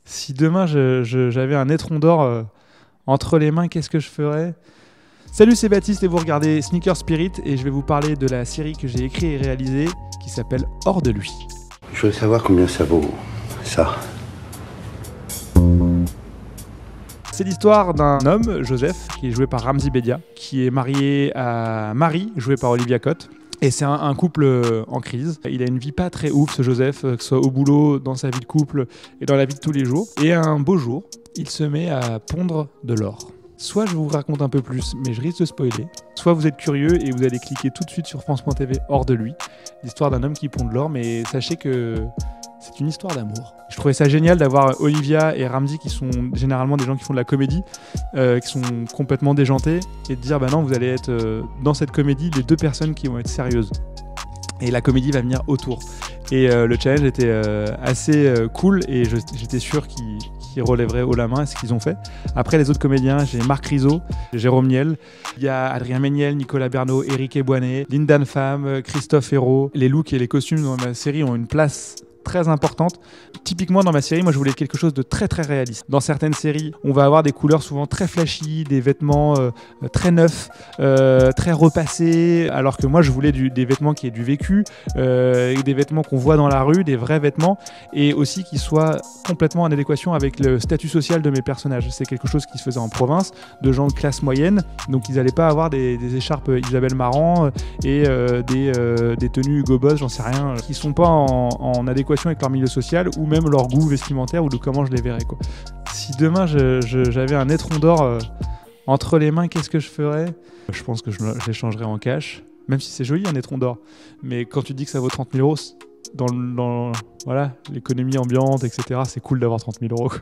Si demain j'avais un étron d'or entre les mains, qu'est-ce que je ferais? Salut, c'est Baptiste et vous regardez Sneaker Spirit et je vais vous parler de la série que j'ai écrite et réalisée qui s'appelle Hors de lui. Je voudrais savoir combien ça vaut, ça. C'est l'histoire d'un homme, Joseph, qui est joué par Ramzy Bedia, qui est marié à Marie, jouée par Olivia Cott. Et c'est un couple en crise. Il a une vie pas très ouf, ce Joseph, que ce soit au boulot, dans sa vie de couple et dans la vie de tous les jours. Et un beau jour, il se met à pondre de l'or. Soit je vous raconte un peu plus, mais je risque de spoiler. Soit vous êtes curieux et vous allez cliquer tout de suite sur France.tv Hors de lui. L'histoire d'un homme qui pond de l'or, mais sachez que c'est une histoire d'amour. Je trouvais ça génial d'avoir Olivia et Ramzy qui sont généralement des gens qui font de la comédie, qui sont complètement déjantés, et de dire bah non, vous allez être dans cette comédie les deux personnes qui vont être sérieuses. Et la comédie va venir autour. Et le challenge était assez cool et j'étais sûr qu'ils relèveraient haut la main ce qu'ils ont fait. Après les autres comédiens, j'ai Marc Rizzo, Jérôme Niel, il y a Adrien Méniel, Nicolas Bernot, Éric Ebouané, Lindan Pham, Christophe Hérault. Les looks et les costumes dans ma série ont une place très importante. Typiquement dans ma série, moi je voulais quelque chose de très très réaliste. Dans certaines séries, on va avoir des couleurs souvent très flashy, des vêtements très neufs, très repassés, alors que moi je voulais des vêtements qui aient du vécu, des vêtements qu'on voit dans la rue, des vrais vêtements, et aussi qui soient complètement en adéquation avec le statut social de mes personnages. C'est quelque chose qui se faisait en province, de gens de classe moyenne, donc ils n'allaient pas avoir des écharpes Isabelle Marant et des tenues Hugo Boss, j'en sais rien, qui sont pas en adéquation avec leur milieu social ou même leur goût vestimentaire ou de comment je les verrais, quoi. Si demain j'avais un étron d'or entre les mains, qu'est-ce que je ferais? Je pense que je l'échangerais en cash, même si c'est joli un étron d'or. Mais quand tu dis que ça vaut 30 000 euros, dans voilà, l'économie ambiante, etc., c'est cool d'avoir 30 000 euros, quoi.